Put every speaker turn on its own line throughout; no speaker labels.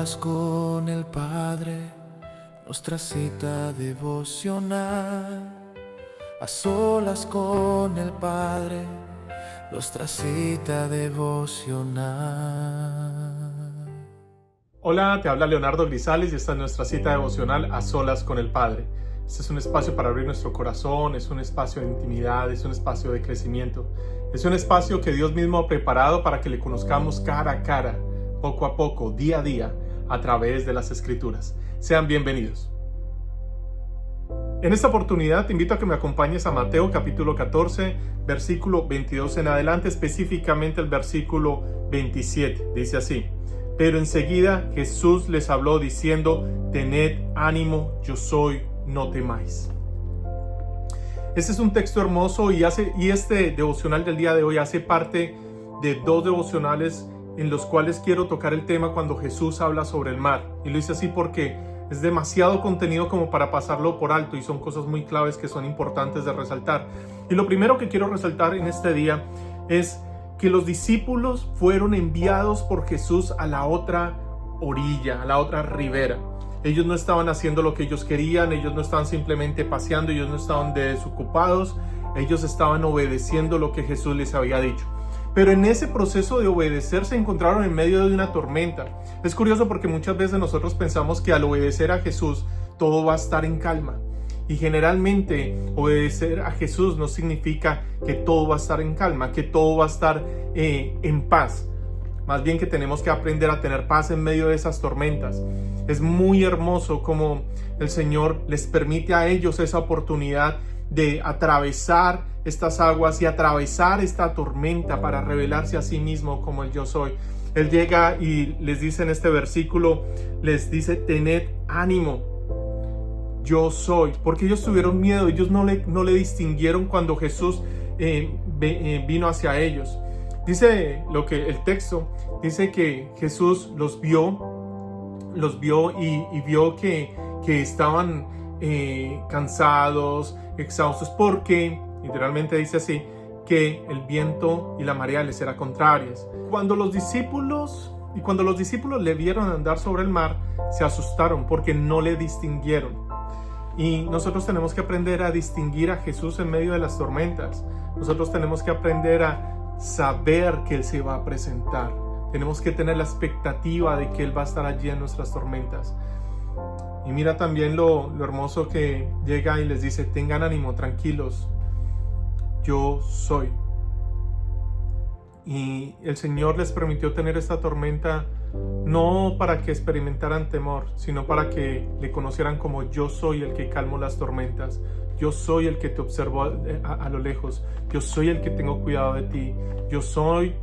solas con el Padre, nuestra cita devocional. A solas con el Padre, nuestra cita devocional.
Hola, te habla Leonardo Grisales y esta es nuestra cita devocional A solas con el Padre. Este es un espacio para abrir nuestro corazón, es un espacio de intimidad, es un espacio de crecimiento. Es un espacio que Dios mismo ha preparado para que le conozcamos cara a cara, poco a poco, día a día, a través de las Escrituras. Sean bienvenidos. En esta oportunidad te invito a que me acompañes a Mateo capítulo 14, versículo 22 en adelante, específicamente el versículo 27. Dice así: pero enseguida Jesús les habló diciendo: tened ánimo, yo soy, no temáis. Este es un texto hermoso y este devocional del día de hoy hace parte de dos devocionales en los cuales quiero tocar el tema cuando Jesús habla sobre el mar. Y lo hice así porque es demasiado contenido como para pasarlo por alto y son cosas muy claves que son importantes de resaltar. Y lo primero que quiero resaltar en este día es que los discípulos fueron enviados por Jesús a la otra orilla, a la otra ribera. Ellos no estaban haciendo lo que ellos querían, ellos no estaban simplemente paseando, ellos no estaban desocupados, ellos estaban obedeciendo lo que Jesús les había dicho. Pero en ese proceso de obedecer se encontraron en medio de una tormenta. Es curioso porque muchas veces nosotros pensamos que al obedecer a Jesús todo va a estar en calma. Y generalmente obedecer a Jesús no significa que todo va a estar en calma, que todo va a estar en paz. Más bien que tenemos que aprender a tener paz en medio de esas tormentas. Es muy hermoso como el Señor les permite a ellos esa oportunidad de atravesar estas aguas y atravesar esta tormenta para revelarse a sí mismo como el yo soy. Él llega y les dice en este versículo, les dice: tened ánimo, yo soy, porque ellos tuvieron miedo, ellos no le distinguieron cuando Jesús vino hacia ellos. Dice el texto dice que Jesús los vio y vio que estaban cansados, exhaustos, porque literalmente dice así, que el viento y la marea les eran contrarias. Cuando los discípulos le vieron andar sobre el mar, se asustaron porque no le distinguieron. Y nosotros tenemos que aprender a distinguir a Jesús en medio de las tormentas. Nosotros tenemos que aprender a saber que Él se va a presentar. Tenemos que tener la expectativa de que Él va a estar allí en nuestras tormentas. Y mira también lo hermoso que llega y les dice: tengan ánimo, tranquilos, yo soy. Y el Señor les permitió tener esta tormenta no para que experimentaran temor, sino para que le conocieran como yo soy el que calmo las tormentas. Yo soy el que te observo a lo lejos. Yo soy el que tengo cuidado de ti. Yo soy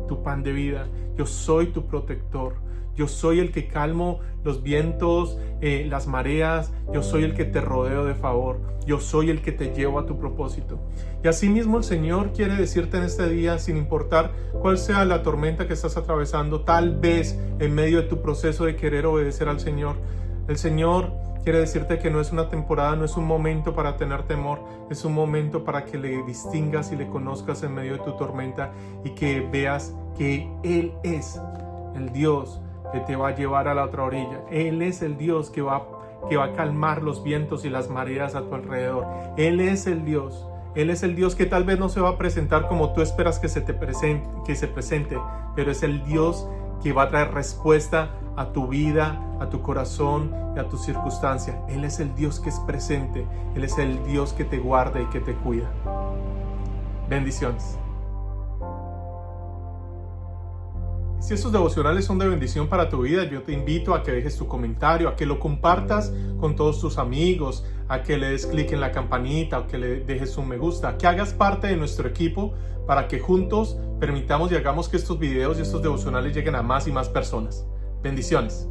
tu pan de vida. Yo soy tu protector. Yo soy el que calmo los vientos, las mareas. Yo soy el que te rodeo de favor. Yo soy el que te llevo a tu propósito. Y así mismo el Señor quiere decirte en este día, sin importar cuál sea la tormenta que estás atravesando, tal vez en medio de tu proceso de querer obedecer al Señor, el Señor quiere decirte que no es una temporada, no es un momento para tener temor, es un momento para que le distingas y le conozcas en medio de tu tormenta y que veas que Él es el Dios que te va a llevar a la otra orilla. Él es el Dios que va a calmar los vientos y las mareas a tu alrededor. Él es el Dios. Él es el Dios que tal vez no se va a presentar como tú esperas que se presente, pero es el Dios que va a traer respuesta a tu vida, a tu corazón y a tu circunstancia. Él es el Dios que es presente. Él es el Dios que te guarda y que te cuida. Bendiciones. Si estos devocionales son de bendición para tu vida, yo te invito a que dejes tu comentario, a que lo compartas con todos tus amigos, a que le des clic en la campanita o que le dejes un me gusta, que hagas parte de nuestro equipo para que juntos permitamos y hagamos que estos videos y estos devocionales lleguen a más y más personas. Bendiciones.